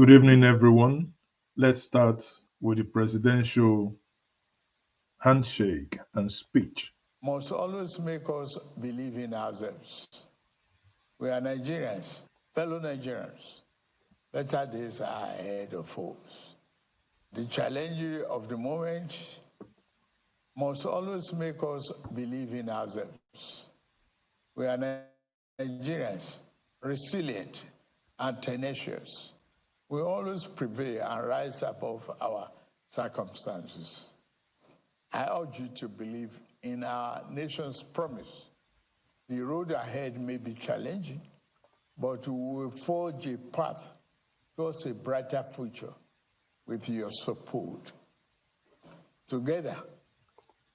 Good evening, everyone. Let's start with the presidential handshake and speech. Must always make us believe in ourselves. We are Nigerians, fellow Nigerians. Better days are ahead of us. The challenge of the moment must always make us believe in ourselves. We are Nigerians, resilient and tenacious. We always prevail and rise above our circumstances. I urge you to believe in our nation's promise. The road ahead may be challenging, but we will forge a path towards a brighter future with your support. Together,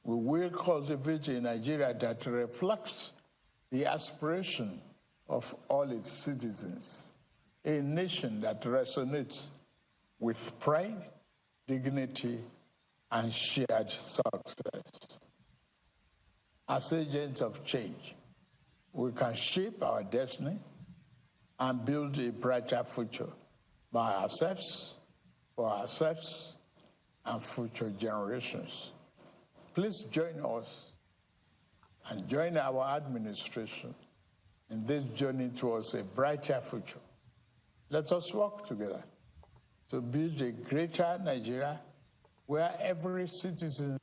we will cultivate a Nigeria that reflects the aspiration of all its citizens, a nation that resonates with pride, dignity, and shared success. As agents of change, we can shape our destiny and build a brighter future by ourselves, for ourselves, and future generations. Please join us and join our administration in this journey towards a brighter future. Let us work together to build a greater Nigeria where every citizen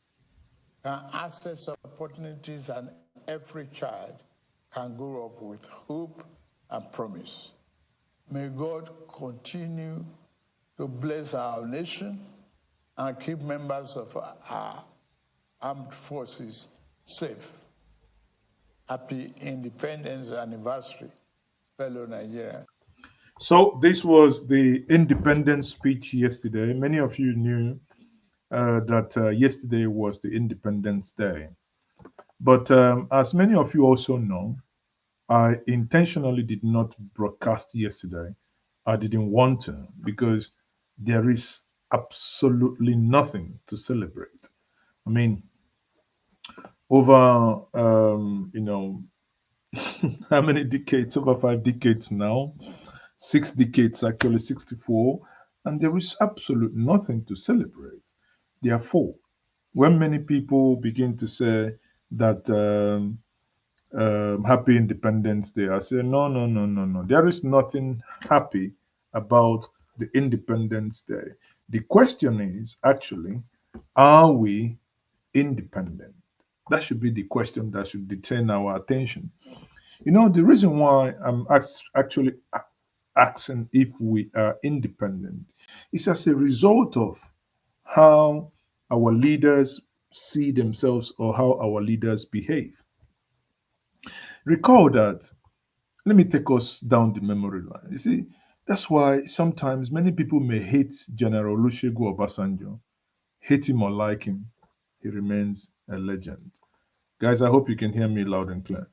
can access opportunities and every child can grow up with hope and promise. May God continue to bless our nation and keep members of our armed forces safe. Happy Independence Anniversary, fellow Nigerians. So, this was the independence speech yesterday. Many of you knew that yesterday was the Independence Day. But as many of you also know, I intentionally did not broadcast yesterday. I didn't want to because there is absolutely nothing to celebrate. I mean, over how many decades? Over 5 decades now, 6 decades actually, 64, and there is absolute nothing to celebrate. Therefore, when many people begin to say that happy Independence Day, I say no, no, no, no, no. There is nothing happy about the Independence Day. The question is actually, are we independent? That should be the question that should detain our attention. The reason why I'm actually asking if we are independent is as a result of how our leaders see themselves or how our leaders behave. Recall that, let me take us down the memory line. You see, that's why sometimes many people may hate General Olusegun Obasanjo, hate him or like him, he remains a legend. Guys, I hope you can hear me loud and clear.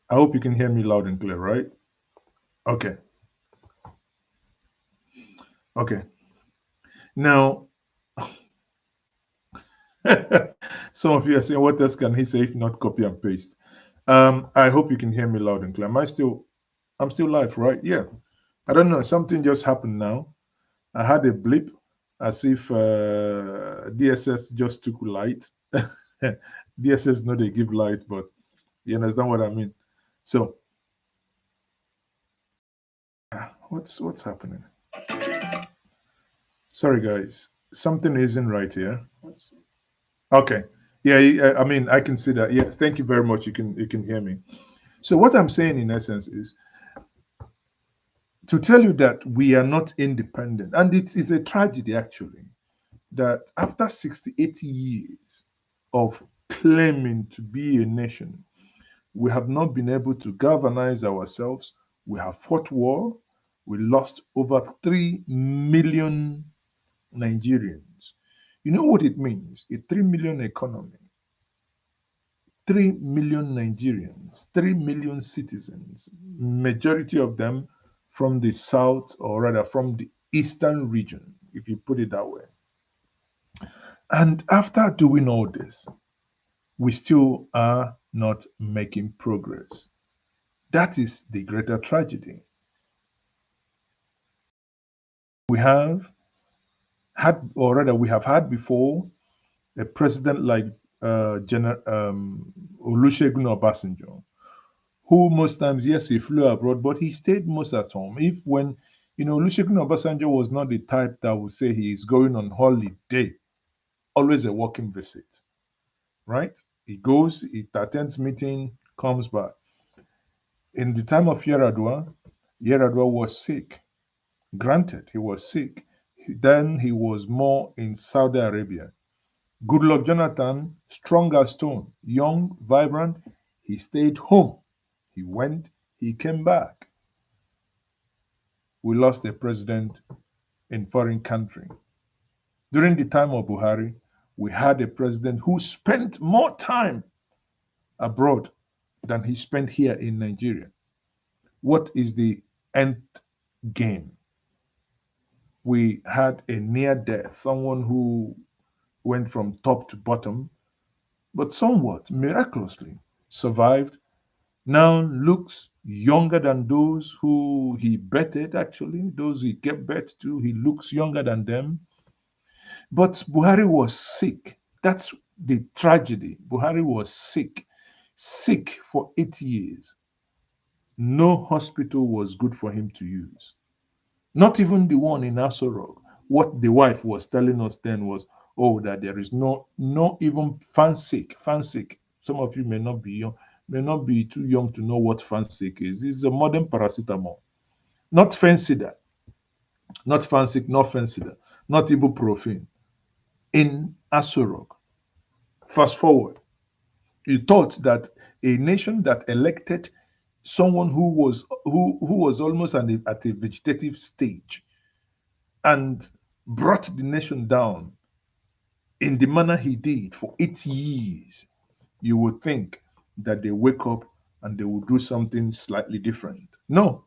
I hope you can hear me loud and clear, right? Okay. Okay. Now, some of you are saying, what else can he say if not copy and paste? I hope you can hear me loud and clear. I'm still live, right? Yeah. I don't know. Something just happened now. I had a blip as if DSS just took light. DSS know they give light, but you understand what I mean. So, what's happening? Sorry, guys. Something isn't right here. Okay. Yeah, I mean, I can see that. Yes, thank you very much. You can hear me. So what I'm saying in essence is to tell you that we are not independent, and it is a tragedy actually that after 68 years of claiming to be a nation, we have not been able to galvanize ourselves. We have fought war. We lost over 3 million Nigerians. You know what it means? A 3 million economy, 3 million Nigerians, 3 million citizens, majority of them from the south, or rather from the eastern region, if you put it that way. And after doing all this, we still are not making progress. That is the greater tragedy. We have had, or rather, we have had before a president like Olusegun Obasanjo, who most times, yes, he flew abroad, but he stayed most at home. If when, Olusegun Obasanjo was not the type that would say he is going on holiday, always a working visit, right? He goes, he attends meeting, comes back. In the time of Yaradua was sick. Granted, he was sick. Then he was more in Saudi Arabia. Goodluck Jonathan, strong as stone, young, vibrant, he stayed home. He went, he came back. We lost a president in foreign country. During the time of Buhari, we had a president who spent more time abroad than he spent here in Nigeria. What is the end game? We had a near death, someone who went from top to bottom, but somewhat miraculously survived. Now looks younger than those who he betted, actually, those he gave birth to. He looks younger than them. But Buhari was sick. That's the tragedy. Buhari was sick, sick for 8 years. No hospital was good for him to use. Not even the one in Asorok. What the wife was telling us then was, oh, that there is no even fansake. Some of you may not be young, may not be too young to know what fansake is. It's a modern paracetamol. Not Fensida, not fansake, not Fensida, not ibuprofen. In Asorok. Fast forward, you thought that a nation that elected someone who was almost at a vegetative stage and brought the nation down in the manner he did for 8 years, you would think that they wake up and they will do something slightly different. No.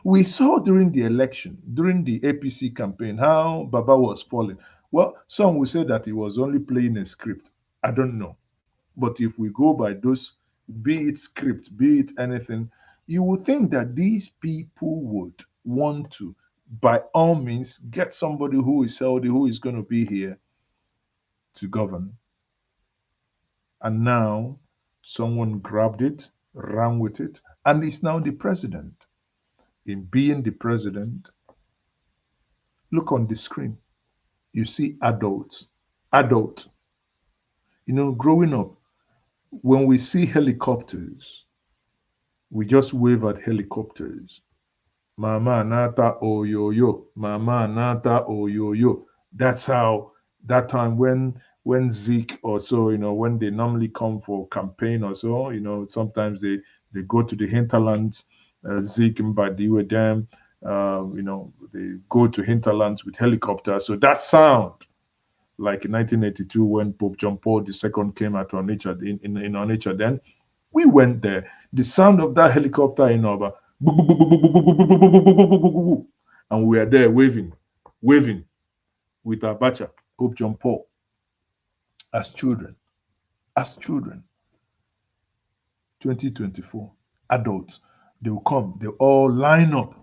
We saw during the election, during the APC campaign, how Baba was falling. Well, some will say that he was only playing a script. I don't know. But if we go by those, be it script, be it anything, you would think that these people would want to, by all means, get somebody who is healthy, who is going to be here to govern. And now someone grabbed it, ran with it, and is now the president. In being the president, look on the screen. You see adults. Adult. Growing up, when we see helicopters, we just wave at helicopters. Mama Nata Oyoyo, Mama Nata Oyoyo. That's how that time when Zeke or so, when they normally come for campaign or so, sometimes they go to the hinterlands, Zeke and Badi with them, they go to hinterlands with helicopters. So that sound, like in 1982 when Pope John Paul II came at Onitsha in Onitsha, then we went there. The sound of that helicopter in Oba, and we are there waving with Abacha, Pope John Paul, as children, as children. 2024, adults, they will come, they all line up.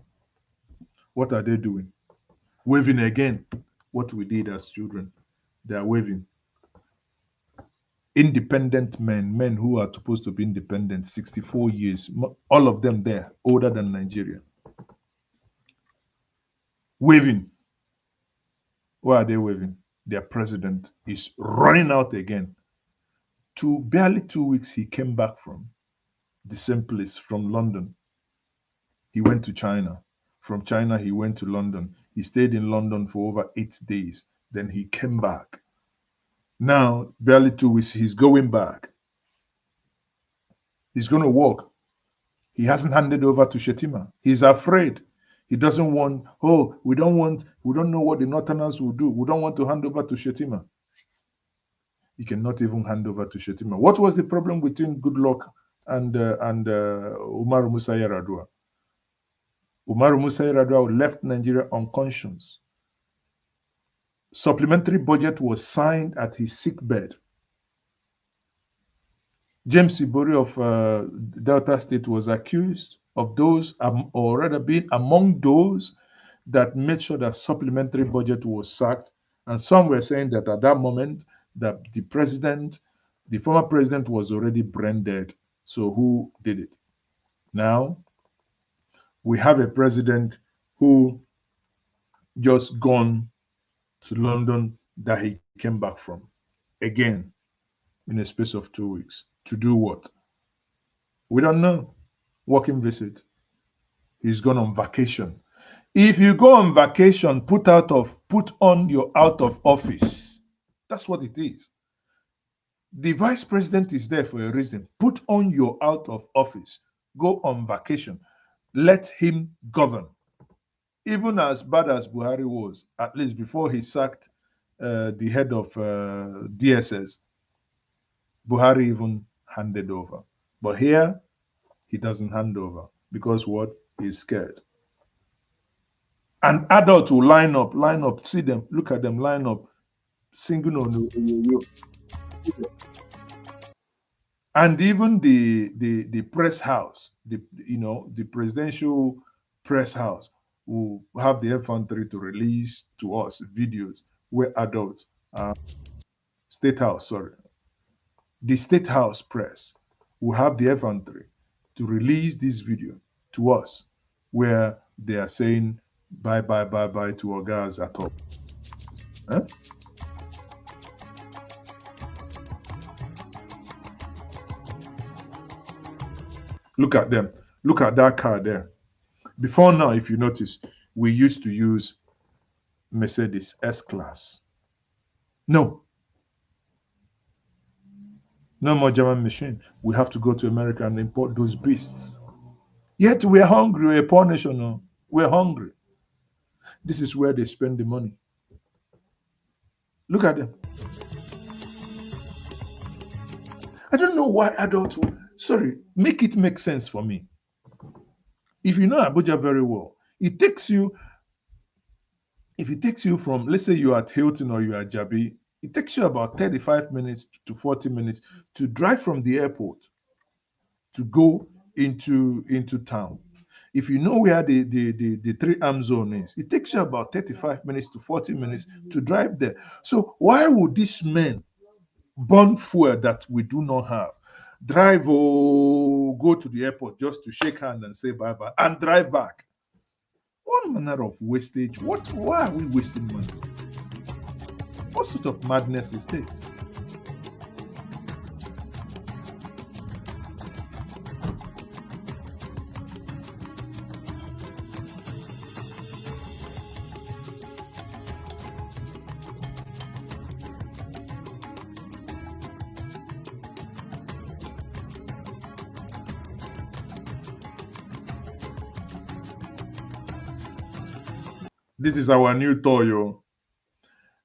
What are they doing? Waving again. What we did as children, they are waving. Independent men who are supposed to be independent, 64 years, all of them there, older than Nigeria. Waving. Why are they waving? Their president is running out again. Barely 2 weeks, he came back from the same place, from London. He went to China. From China, he went to London. He stayed in London for over 8 days. Then he came back. Now, barely 2 weeks, he's going back. He's going to walk. He hasn't handed over to Shetima. He's afraid. He doesn't want, we don't know what the Northerners will do. We don't want to hand over to Shetima. He cannot even hand over to Shetima. What was the problem between Goodluck and Umaru Musa Yar'Adua? Umaru Musa Yar'Adua left Nigeria unconscious. Supplementary budget was signed at his sick bed. James Ibori of Delta State was accused of those, or rather being among those that made sure that supplementary budget was sacked. And some were saying that at that moment, that the president, the former president, was already brain dead. So who did it? Now we have a president who just gone to London that he came back from again in a space of 2 weeks to do what? We don't know. Working visit. He's gone on vacation. If you go on vacation, put on your out of office. That's what it is. The vice president is there for a reason. Put on your out of office. Go on vacation. Let him govern. Even as bad as Buhari was, at least before he sacked the head of DSS, Buhari even handed over. But here, he doesn't hand over because what? He's scared. An adult will line up, see them, look at them, line up, singing on the. And even the press house, the presidential press house will have the F13 to release to us videos where adults, state house, sorry, the state house press will have the F13 to release this video to us where they are saying bye bye bye bye to our guys at all. Huh? Look at them. Look at that car there. Before now, if you notice, we used to use Mercedes S-Class. No, no more German machine. We have to go to America and import those beasts. Yet we're hungry. We're a poor nation. No? We're hungry. This is where they spend the money. Look at them. I don't know why adults. Sorry, make it make sense for me. If you know Abuja very well, it takes you. If it takes you from, let's say you're at Hilton or you're at Jabi, it takes you about 35 minutes to 40 minutes to drive from the airport to go into town. If you know where the three arm zone is, it takes you about 35 minutes to 40 minutes to drive there. So why would these men burn fuel that we do not have? Drive or go to the airport just to shake hand and say bye bye and drive back. What manner of wastage? Why are we wasting money? What sort of madness is this? This is our new toy.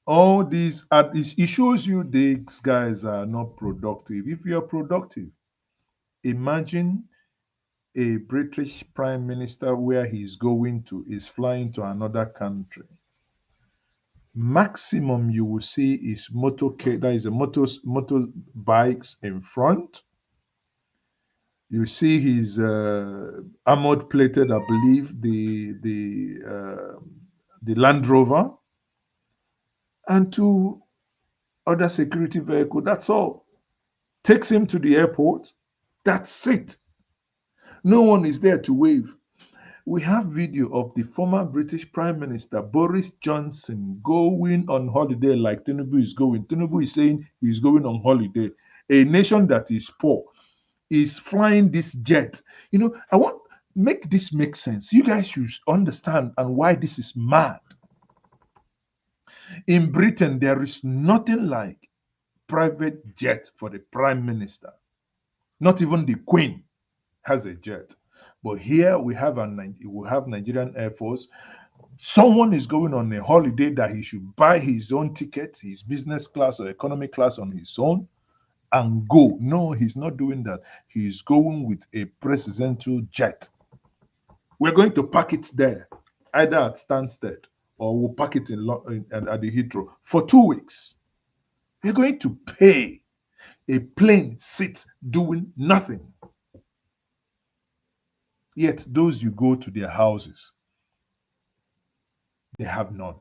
All these it shows you these guys are not productive. If you're productive, imagine a British prime minister where he's going to is flying to another country. Maximum you will see is motorcade, that is a motorbikes in front. You see his armored plated, I believe, the Land Rover, and two other security vehicle. That's all. Takes him to the airport. That's it. No one is there to wave. We have video of the former British Prime Minister Boris Johnson going on holiday like Tinubu is going. Tinubu is saying he's going on holiday. A nation that is poor is flying this jet. I want make this make sense. You guys should understand and why this is mad. In Britain, there is nothing like private jet for the Prime Minister. Not even the Queen has a jet. But here we have Nigerian Air Force. Someone is going on a holiday that he should buy his own ticket, his business class or economy class on his own, and go. No, he's not doing that. He's going with a presidential jet. We're going to park it there, either at Stansted or we'll park it at the Heathrow for 2 weeks. We're going to pay. A plane sits doing nothing. Yet those you go to their houses, they have none.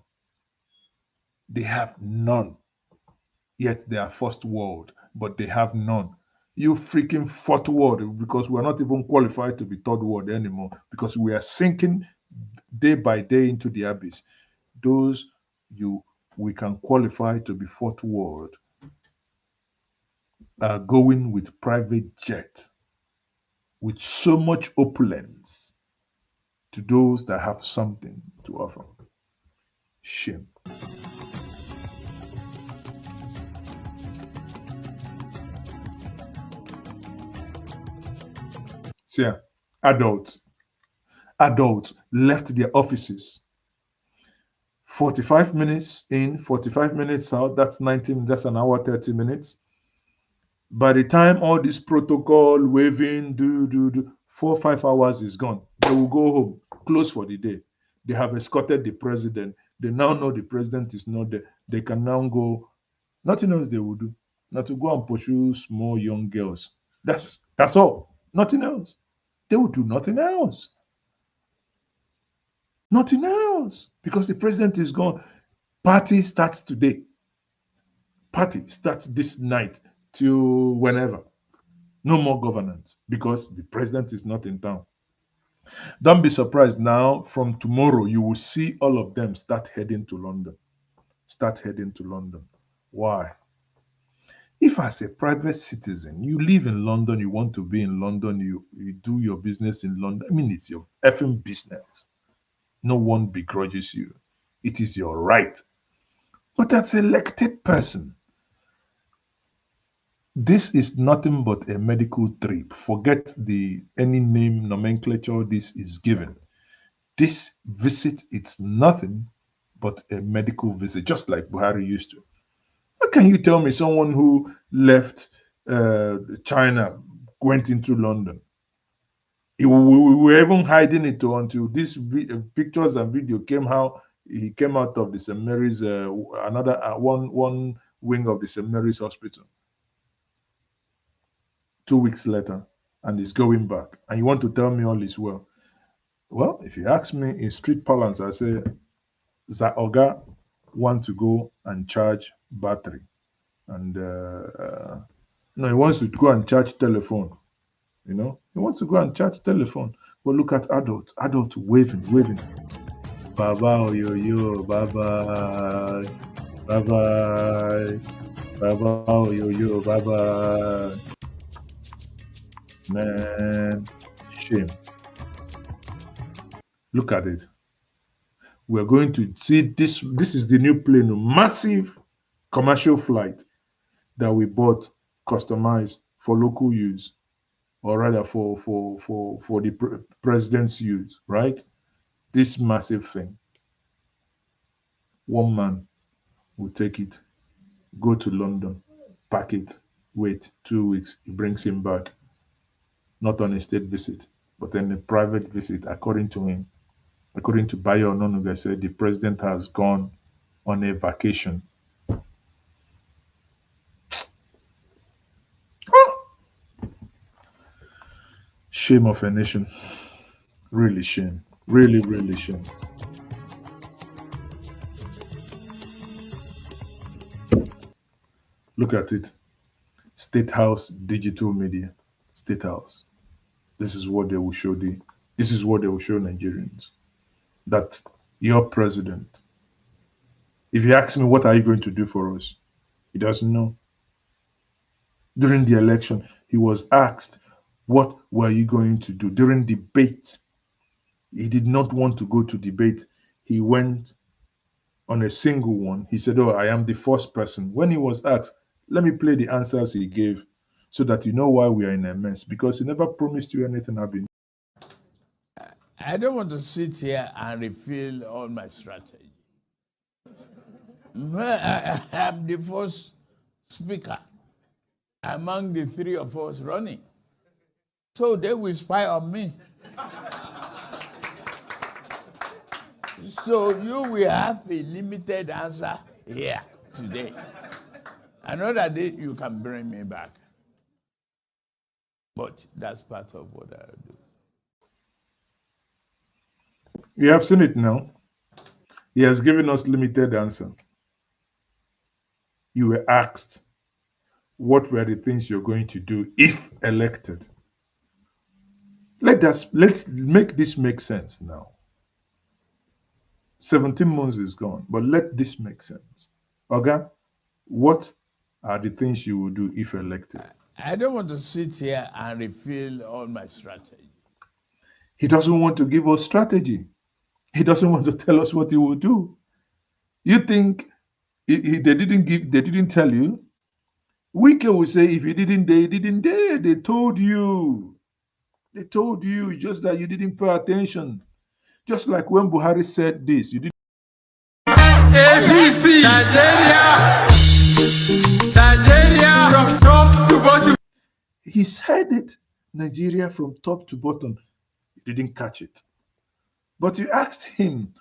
They have none. Yet they are first world, but they have none. You freaking fourth world, because we're not even qualified to be third world anymore, because we are sinking day by day into the abyss. Those you we can qualify to be fourth world are going with private jet with so much opulence to those that have something to offer. Shame. See, adults, adults left their offices 45 minutes in, 45 minutes out. That's 19, that's an hour, 30 minutes. By the time all this protocol, waving, do, 4 or 5 hours is gone. They will go home, close for the day. They have escorted the president. They now know the president is not there. They can now go. Nothing else they will do. Not to go and pursue small young girls. That's all. Nothing else. They will do nothing else. Nothing else. Because the president is gone. Party starts today. Party starts this night till whenever. No more governance because the president is not in town. Don't be surprised now. From tomorrow, you will see all of them start heading to London. Start heading to London. Why? If as a private citizen, you live in London, you want to be in London, you do your business in London, I mean, it's your effing business. No one begrudges you. It is your right. But as an elected person, this is nothing but a medical trip. Forget the any name nomenclature this is given. This visit, it's nothing but a medical visit, just like Buhari used to. How can you tell me someone who left China went into London? We were even hiding it until these pictures and video came how he came out of the St. Mary's, another one wing of the St. Mary's Hospital. 2 weeks later, and he's going back. And you want to tell me all is well? Well, if you ask me in street parlance, I say Zaoga want to go and charge battery, and no, he wants to go and charge telephone. He wants to go and charge telephone. But look at adults waving. Baba yo yo, bye bye, bye bye, baba yo yo, bye bye. Man, shame. Look at it. We're going to see this. This is the new plane, massive commercial flight that we bought, customized for local use, or rather for the president's use, right? This massive thing. One man will take it, go to London, pack it, wait 2 weeks, he brings him back, not on a state visit, but on a private visit, according to him. According to Bayo Ononuga, said the president has gone on a vacation. Shame of a nation. Really shame. Really, really shame. Look at it. State House digital media. State House. This is what they will show this is what they will show Nigerians. That your president, if you ask me what are you going to do for us, he doesn't know. During the election, he was asked, what were you going to do? During debate, he did not want to go to debate. He went on a single one. He said, oh, I am the first person. When he was asked, let me play the answers he gave so that you know why we are in a mess. Because he never promised you anything, Abi. I don't want to sit here and reveal all my strategy. I am the first speaker among the three of us running. So they will spy on me. So you will have a limited answer here today. Another day you can bring me back. But that's part of what I do. You have seen it now. He has given us limited answer. You were asked, what were the things you're going to do if elected? Let's make this make sense now. 17 months is gone, but let this make sense. Oga, what are the things you will do if elected? I don't want to sit here and reveal all my strategy. He doesn't want to give us strategy. He doesn't want to tell us what he will do. You think they didn't tell you? Wike will say if he didn't dare, he didn't dare. They told you. They told you, just that you didn't pay attention. Just like when Buhari said this, you didn't. ABC, Nigeria from top to bottom. He said it, Nigeria from top to bottom. You didn't catch it. But you asked him,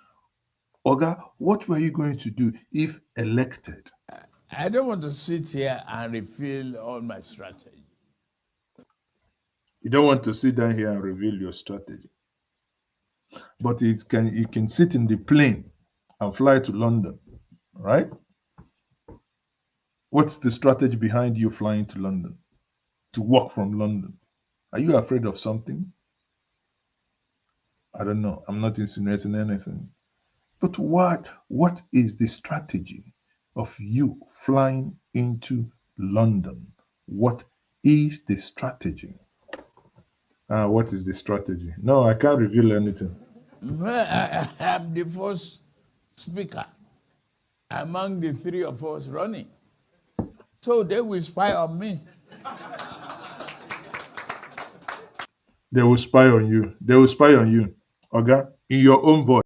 Oga, what were you going to do if elected? I don't want to sit here and reveal all my strategy. You don't want to sit down here and reveal your strategy. But you can sit in the plane and fly to London, right? What's the strategy behind you flying to London? To work from London? Are you afraid of something? I don't know. I'm not insinuating anything. But what is the strategy of you flying into London? What is the strategy? What is the strategy? No, I can't reveal anything. I am the first speaker among the three of us running. So they will spy on me. They will spy on you. They will spy on you. Okay? In your own voice.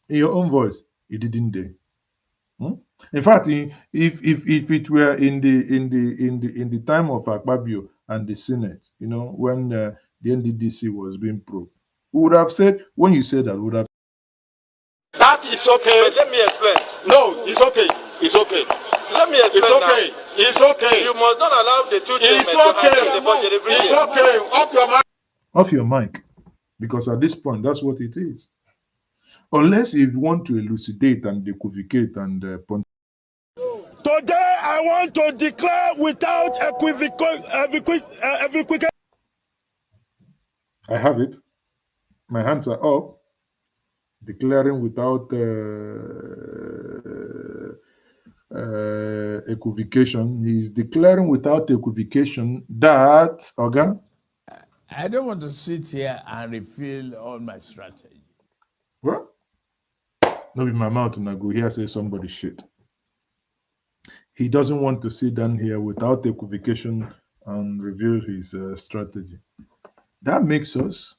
In your own voice. You didn't dare. In fact, if it were in the time of Akpabio and the Senate, when the NDDC was being probed, we would have said, when you said that, we would have. That is okay. But let me explain. No, it's okay. It's okay. Let me explain. It's okay. Now. It's okay. You must not allow the two chambers to handle the budget every year. It's okay. Off your mic. Off your mic. Because at this point, that's what it is. Unless you want to elucidate and equivocate and Today, I want to declare without equivocation. I have it. My hands are up. Declaring without equivocation. He's declaring without equivocation that, Oga. I don't want to sit here and reveal all my strategy. Well, no, in my mouth, and I go here say somebody shit. He doesn't want to sit down here without equivocation and reveal his strategy. That makes us.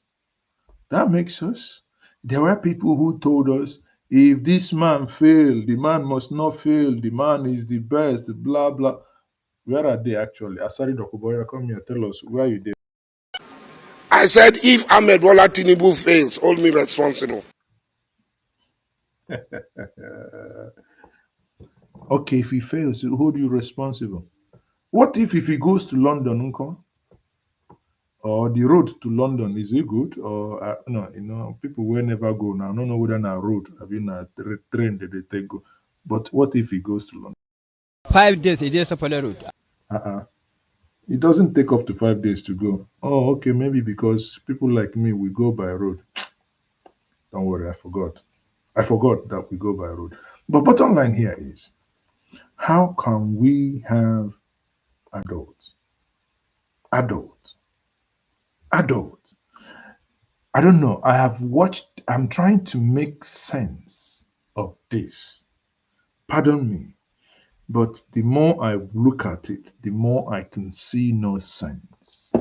There were people who told us, if this man failed, the man must not fail. The man is the best, blah, blah. Where are they actually? Asari Dokuboya, come here, tell us, where are you there? I said, if Ahmed Bola Tinubu fails, hold me responsible. Okay, if he fails, he'll hold you responsible. What if he goes to London, Uncle? Or the road to London, is it good? Or no, people will never go now. I don't know whether na road, I mean a train that they take go. But what if he goes to London? 5 days, it is upon the road. It doesn't take up to 5 days to go. Oh, okay, maybe because people like me, we go by road. Don't worry, I forgot. I forgot that we go by road. But bottom line here is, how can we have adults? I don't know. I'm trying to make sense of this. Pardon me. But the more I look at it, the more I can see no sense.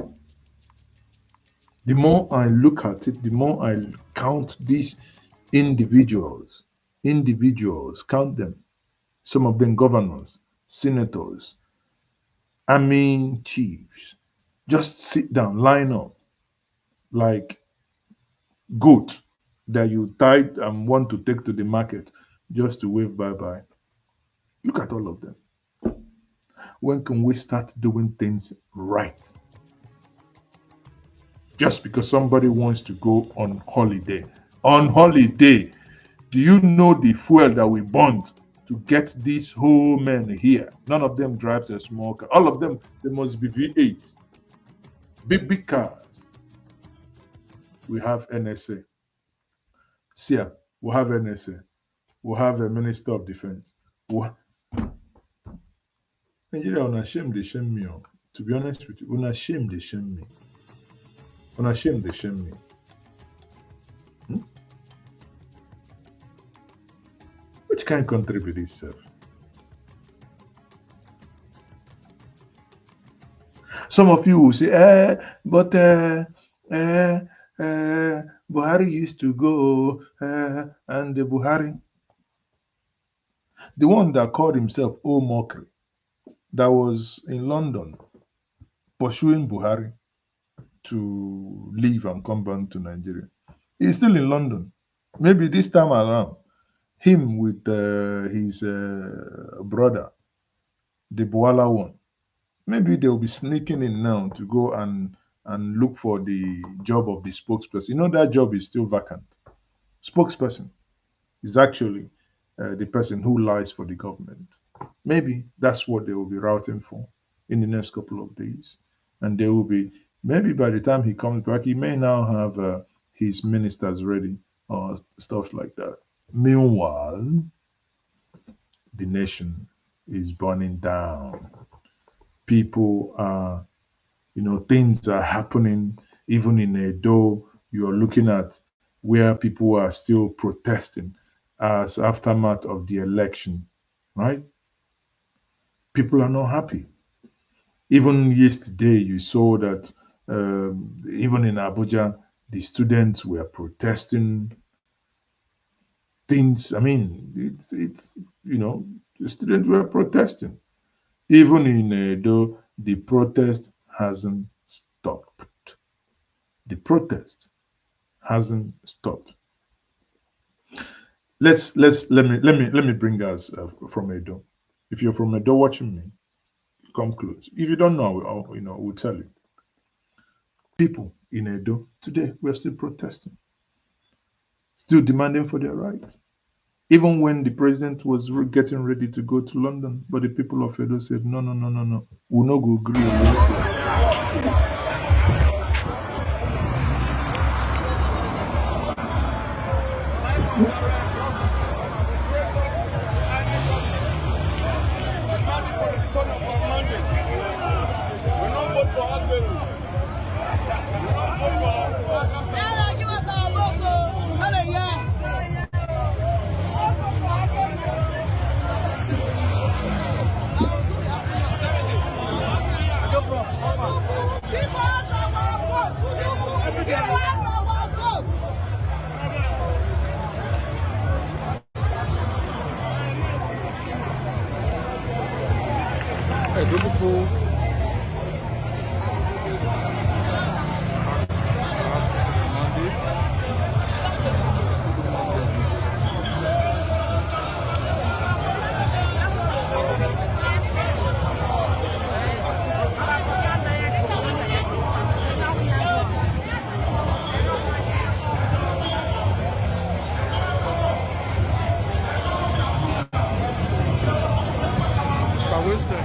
The more I look at it, the more I count these individuals, count them. Some of them governors, senators, army chiefs, just sit down, line up like goat that you tied and want to take to the market. just to wave bye-bye. Look at all of them. When can we start doing things right? Just because somebody wants to go on holiday. On holiday, do you know the fuel that we burnt to get these whole men here? None of them drives a small car. All of them, they must be V8. Big cars. We have NSA. SIA, we have NSA. We have a Minister of Defense. Nigeria, on a shame they shame me. To be honest with you, on a shame they shame me. On a shame they shame me. Which kind of country be this self? Some of you will say, but Buhari used to go, and the Buhari, the one that called himself O Mokri, that was in London pursuing Buhari to leave and come back to Nigeria. He's still in London. Maybe this time around, him with his brother, the Boala one, maybe they'll be sneaking in now to go and look for the job of the spokesperson. You know that job is still vacant. Spokesperson is actually the person who lies for the government. Maybe that's what they will be routing for in the next couple of days. And they will be, maybe by the time he comes back, he may now have his ministers ready or stuff like that. Meanwhile, the nation is burning down. People are, things are happening. Even in Edo, you are looking at where people are still protesting as aftermath of the election, right? People are not happy. Even yesterday, you saw that even in Abuja, the students were protesting things. I mean, it's the students were protesting. Even in Edo, the protest hasn't stopped. The protest hasn't stopped. Let me bring us from Edo. If you're from Edo watching me, come close. If you don't know, we'll tell you. People in Edo today, we're still protesting, still demanding for their rights. Even when the president was getting ready to go to London, but the people of Edo said, no, we'll not go agree. Mr. Wilson.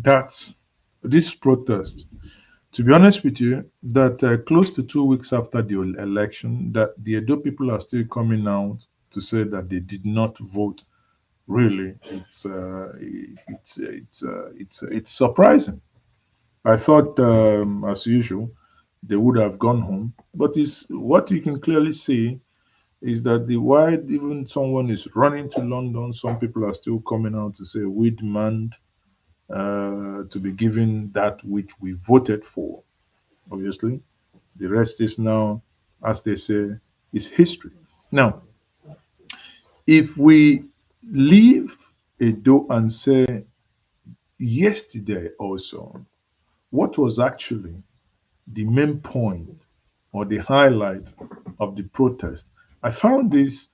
that this protest, to be honest with you, that close to 2 weeks after the election, that the Edo people are still coming out to say that they did not vote. Really, it's surprising. I thought, as usual, they would have gone home, but it's what you can clearly see is that the why even someone is running to London, some people are still coming out to say we demand to be given that which we voted for. Obviously, the rest is now, as they say, is history. Now, if we leave Edo and say yesterday also, what was actually the main point or the highlight of the protest? I found this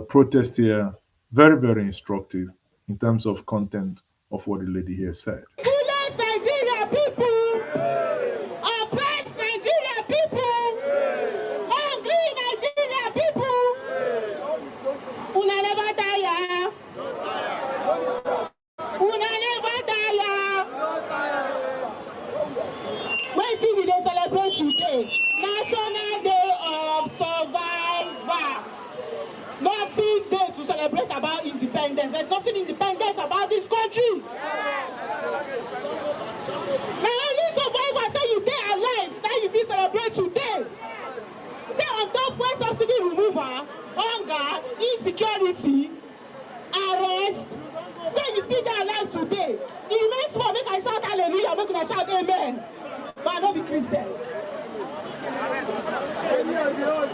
protest here very, very instructive in terms of content of what the lady here said. Bullet Nigeria people! Oppressed Nigeria people! Hungry Nigeria people! Una never tire! Una never tire! Wetin we dey celebrate today? National Day of Survivor. Nothing day to celebrate about independence. There's nothing independent about this country. Now only survivor say you dey alive, now you fit celebrate today. Say on top when subsidy removal, hunger, insecurity, arrest, say you still dey alive today. E remain small, make I shout hallelujah, make una shout amen. But I no be Christian.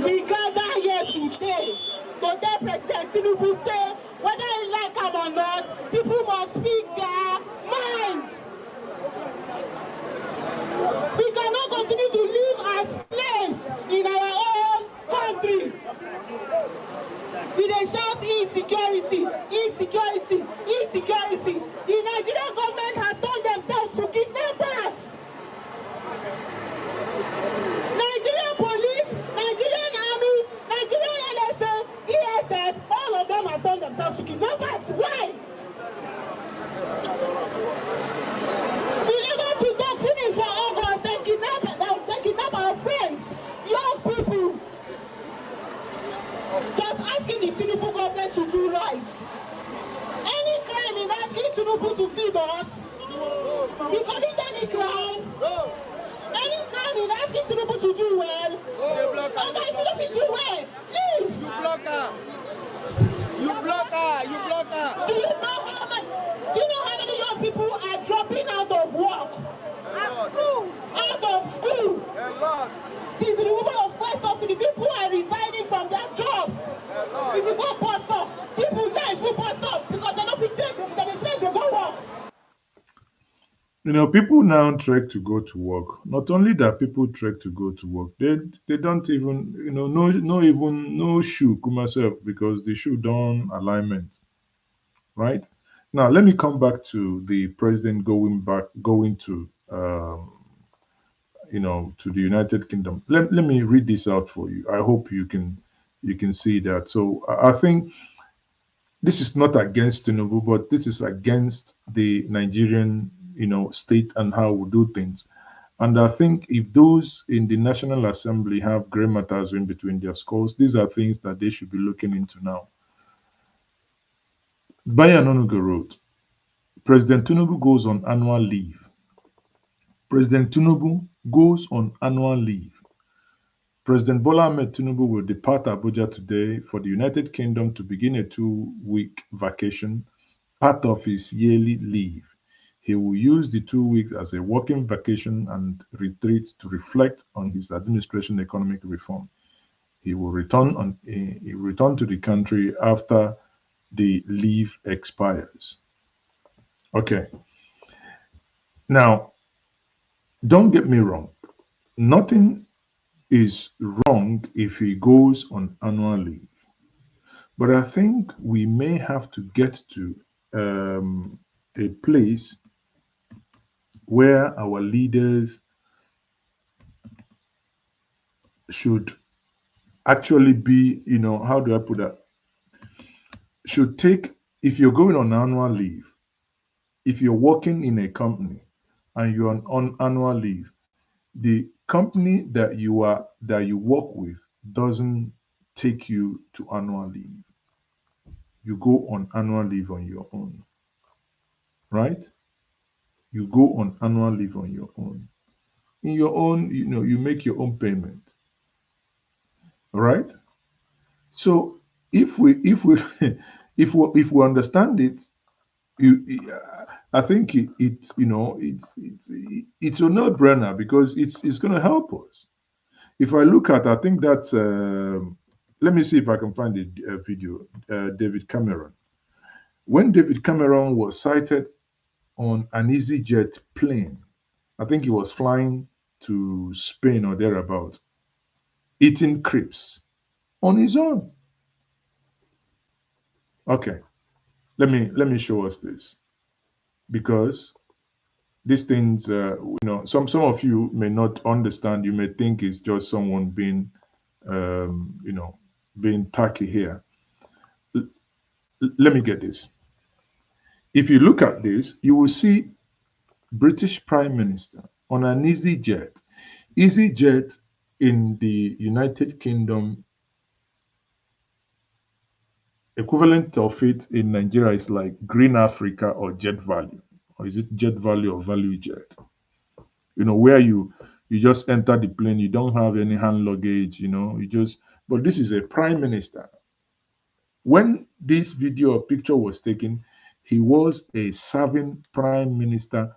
We gather here today to tell President Tinubu say whether he like am or not, people must speak their mind. We cannot continue to live as slaves in our own country. We dey shout insecurity, insecurity, insecurity. The Nigerian government has turned themselves to kidnappers. Nigerian police, Nigerian army, Nigerian NSA, DSS, all of them have turned themselves to kidnappers. Why? We never to talk finish for August, they kidnap our friends, young people. Just asking the Tinubu government to do right. Any crime in asking Tinubu to feed us, we commit any crime. Any crime in asking Tinubu to do well. Okay, if you don't do well, leave. You block her. You block her. You block her. Do you know how many young people are dropping out of work? Out of school. Since the removal of fuel subsidy, people are resigning from their jobs. If you go post up, people die for post up because they don't be paid. They go work. You know, people now trek to go to work. Not only that people trek to go to work, they don't even, no shoe come myself because the shoe don't alignment, right? Now let me come back to the president going to to the United Kingdom. Let me read this out for you. I hope you can see that. So I think this is not against Tinubu, but this is against the Nigerian, state and how we do things. And I think if those in the National Assembly have grey matters in between their skulls, these are things that they should be looking into now. Bayanonuga wrote, President Tinubu goes on annual leave. President Tinubu goes on annual leave. President Bola Ahmed Tinubu will depart Abuja today for the United Kingdom to begin a 2-week vacation, part of his yearly leave. He will use the 2 weeks as a working vacation and retreat to reflect on his administration economic reform. He will return to the country after the leave expires. Okay. Now, don't get me wrong. Nothing is wrong if he goes on annual leave. But I think we may have to get to a place where our leaders should actually be, how do I put that? Should take, if you're going on annual leave, if you're working in a company and you're on annual leave, the company that you work with doesn't take you to annual leave. You go on annual leave on your own, right? You go on annual leave on your own. In your own, you make your own payment, all right? So if we if we understand it, you, I think it's a no-brainer because it's going to help us. If I look at, I think that's let me see if I can find a video. David Cameron. When David Cameron was sighted on an EasyJet plane, I think he was flying to Spain or thereabout, eating crepes on his own. Okay, let me show us this because these things, some of you may not understand. You may think it's just someone being, being tacky here. Let me get this. If you look at this, you will see British Prime Minister on an EasyJet. EasyJet in the United Kingdom, equivalent of it in Nigeria is like Green Africa or Jet Value. Or is it Jet Value or Value Jet? Where you just enter the plane, you don't have any hand luggage, but this is a prime minister. When this video or picture was taken, he was a serving prime minister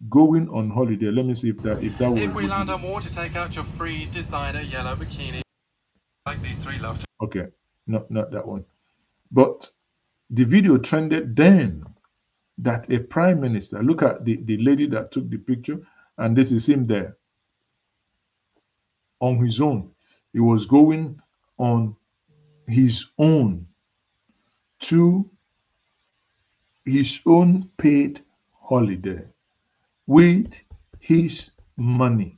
going on holiday. Let me see if that was. If we land on water, take out your free designer yellow bikini, like these three love to. Okay, not that one. But the video trended then that a prime minister, look at the lady that took the picture, and this is him there on his own. He was going on his own to his own paid holiday with his money.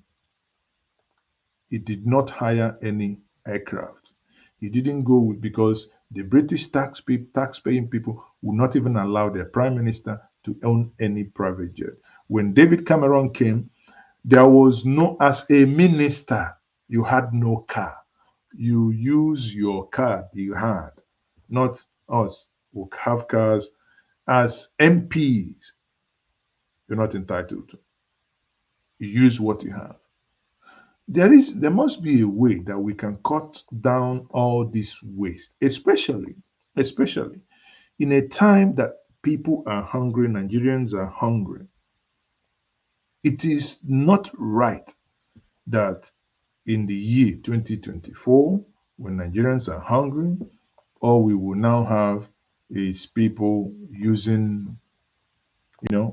He did not hire any aircraft. He didn't go because the British tax-paying people would not even allow their prime minister to own any private jet. When David Cameron came, there was no, as a minister, you had no car. You use your car you had, not us who have cars. As MPs, you're not entitled to. You use what you have. There must be a way that we can cut down all this waste, especially in a time that people are hungry, Nigerians are hungry. It is not right that in the year 2024, when Nigerians are hungry, all we will now have is people using,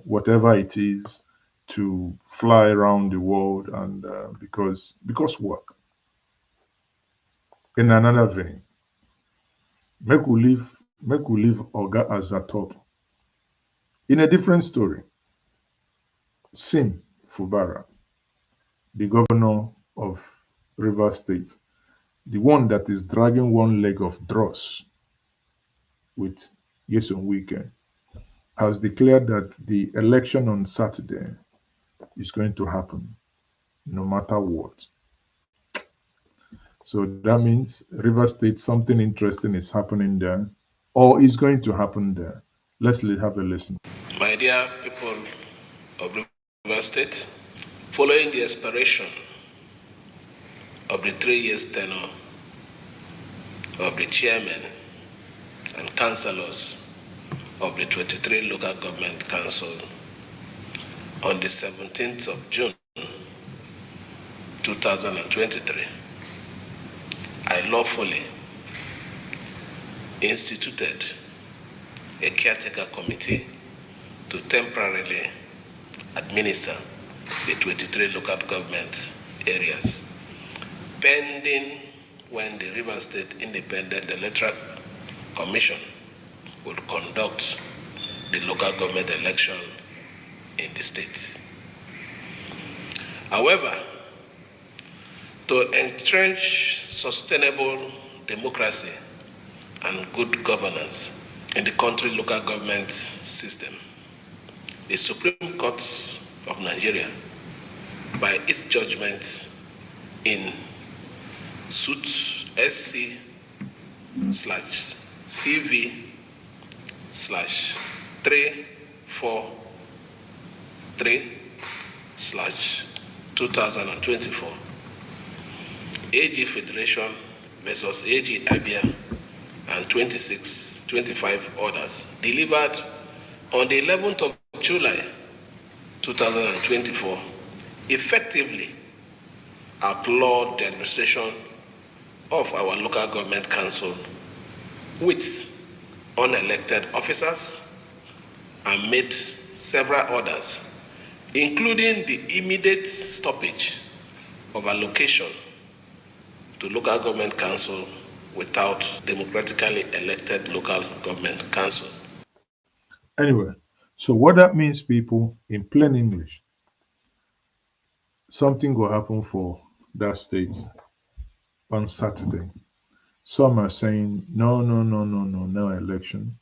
whatever it is to fly around the world, and because what? In another vein, make we leave Oga as a top. In a different story, Sim Fubara, the governor of Rivers State, the one that is dragging one leg of dross with Yeson Weekend, has declared that the election on Saturday is going to happen no matter what. So that means River State, something interesting is happening there or is going to happen there. Let's have a listen. My dear people of River State, following the expiration of the 3 years tenure of the chairman and councillors of the 23 local government council on the 17th of June 2023, I lawfully instituted a caretaker committee to temporarily administer the 23 local government areas, pending when the River State Independent Electoral Commission will conduct the local government election in the state. However, to entrench sustainable democracy and good governance in the country local government system, the Supreme Court of Nigeria, by its judgment in suit SC/CV/343/2024, AG Federation versus AG Abia and 25 orders delivered on the 11th of July 2024 effectively applaud the administration of our local government council with unelected officers and made several orders, including the immediate stoppage of allocation to local government council without democratically elected local government council. Anyway, so what that means, people, in plain English, something will happen for that state on Saturday. Some are saying, no election.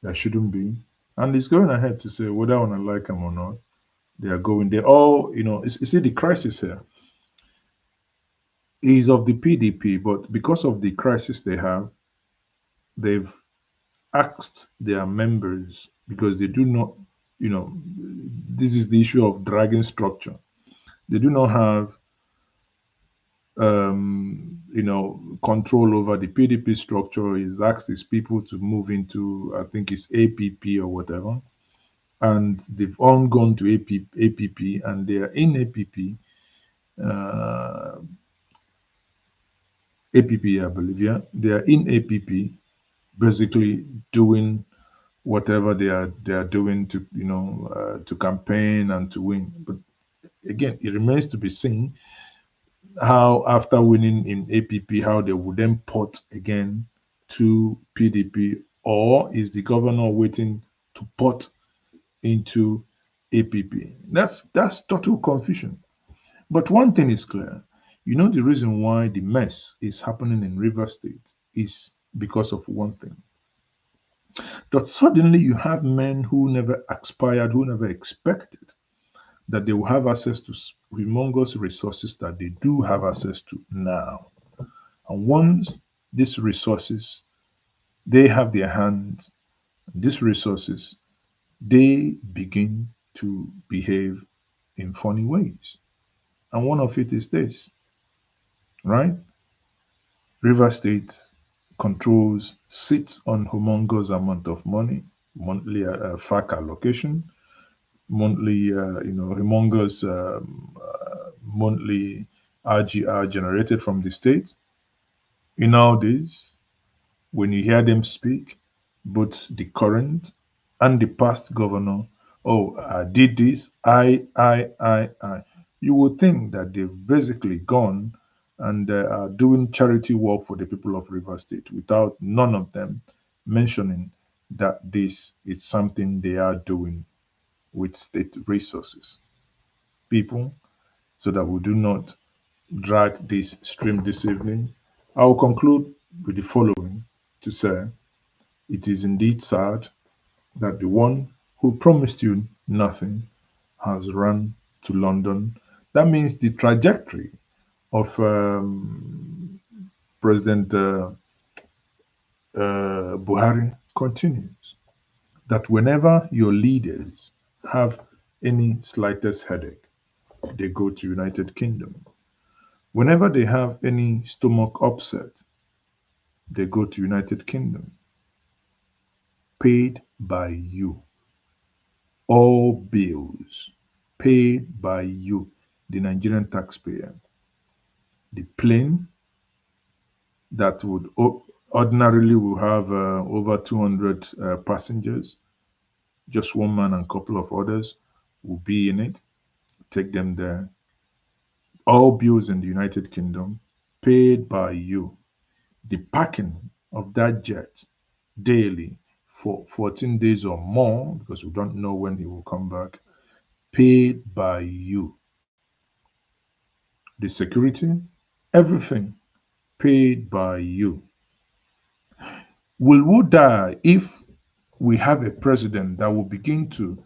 There shouldn't be. And it's going ahead to say whether I want to like them or not. They are going. They all, you see the crisis here is of the PDP, but because of the crisis they have, they've asked their members, because they do not, this is the issue of dragging structure. They do not have, control over the PDP structure. He's asked his people to move into, I think it's APP or whatever. And they've all gone to APP and they are in APP. APP, I believe, yeah. They are in APP, basically doing whatever they are doing to to campaign and to win. But again, it remains to be seen how after winning in APP, how they would then port again to PDP, or is the governor waiting to port into APP? That's total confusion. But one thing is clear. The reason why the mess is happening in Rivers State is because of one thing. That suddenly you have men who never aspired, who never expected that they will have access to humongous resources that they do have access to now. And once these resources, they have their hands, these resources, they begin to behave in funny ways. And one of it is this, right? River State sits on humongous amount of money, monthly FAC allocation, monthly, humongous monthly RGR generated from the state. In all this, when you hear them speak, both the current and the past governor, oh, I did this, I, you would think that they've basically gone and are doing charity work for the people of River State without none of them mentioning that this is something they are doing with state resources. People, so that we do not drag this stream this evening, I will conclude with the following to say, it is indeed sad that the one who promised you nothing has run to London. That means the trajectory of President Buhari continues. That whenever your leaders have any slightest headache, they go to United Kingdom. Whenever they have any stomach upset, they go to United Kingdom. Paid by you. All bills paid by you, the Nigerian taxpayer. The plane that would ordinarily will have over 200 passengers, just one man and a couple of others will be in it. Take them there. All bills in the United Kingdom paid by you. The parking of that jet daily for 14 days or more, because we don't know when he will come back, paid by you. The security, everything paid by you. Will we die if we have a president that will begin to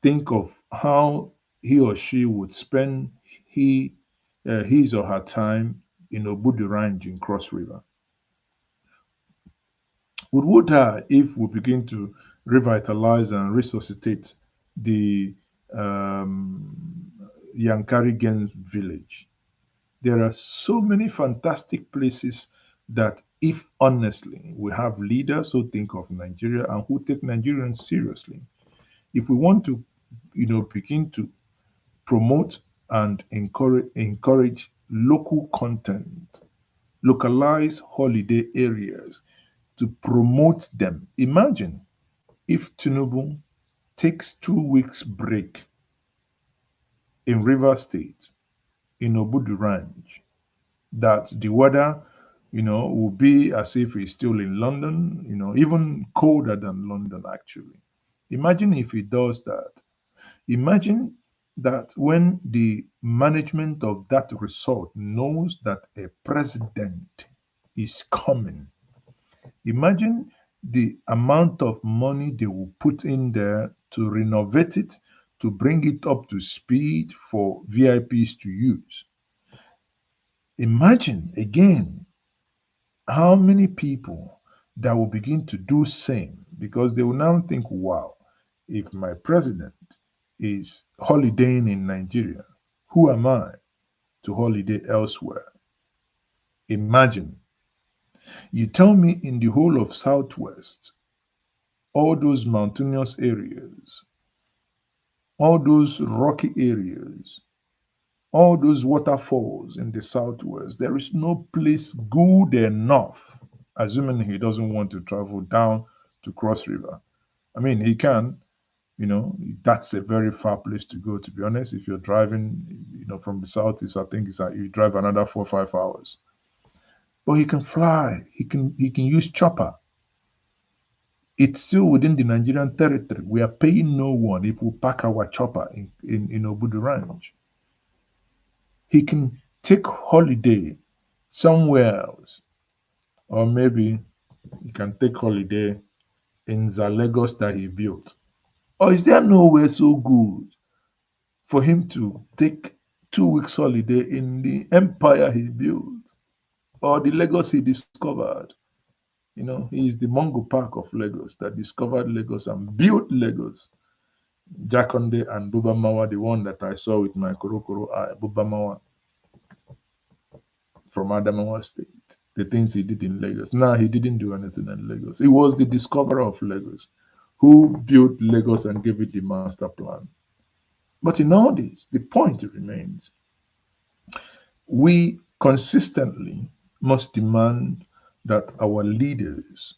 think of how he or she would spend he, his or her time in Obudu Range in Cross River. Would if we begin to revitalize and resuscitate the Yankari Gens village. There are so many fantastic places that, if honestly, we have leaders who think of Nigeria and who take Nigerians seriously. If we want to, begin to promote and encourage local content, localized holiday areas to promote them. Imagine if Tinubu takes 2 weeks break in River State, in Obudu Ranch, that the weather, will be as if he's still in London, even colder than London actually. Imagine if he does that. Imagine that when the management of that resort knows that a president is coming. Imagine the amount of money they will put in there to renovate it, to bring it up to speed for VIPs to use. Imagine again how many people that will begin to do same, because they will now think, wow, if my president is holidaying in Nigeria, who am I to holiday elsewhere? Imagine. You tell me in the whole of Southwest, all those mountainous areas, all those rocky areas, all those waterfalls in the Southwest, there is no place good enough, assuming he doesn't want to travel down to Cross River. I mean, he can, that's a very far place to go, to be honest. If you're driving, from the Southeast, I think it's like you drive another 4 or 5 hours. But he can fly, he can use chopper. It's still within the Nigerian territory. We are paying no one if we park our chopper in Obudu Ranch. He can take holiday somewhere else. Or maybe he can take holiday in the Lagos that he built. Or is there nowhere so good for him to take 2 weeks holiday in the empire he built or the Lagos he discovered? He is the Mungo Park of Lagos that discovered Lagos and built Lagos. Jakonde and Bubamawa, the one that I saw with my Korokoro eye, Bubamawa from Adamawa State, the things he did in Lagos. Nah, he didn't do anything in Lagos. He was the discoverer of Lagos, who built Lagos and gave it the master plan. But in all this, the point remains, we consistently must demand that our leaders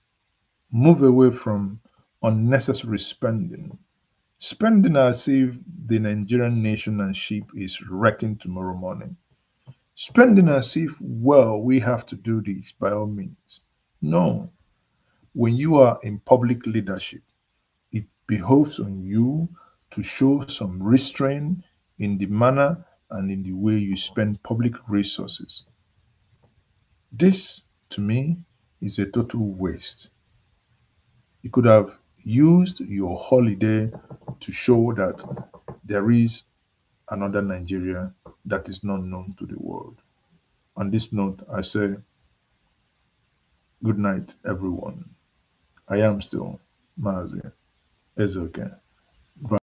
move away from unnecessary spending as if the Nigerian nation and sheep is wrecking tomorrow morning. Spending as if, well, we have to do this by all means. No. When you are in public leadership, it behoves on you to show some restraint in the manner and in the way you spend public resources. This, to me, is a total waste. You could have used your holiday to show that there is another Nigeria that is not known to the world. On this note, I say good night, everyone. I am still Mazi. It's okay. Bye.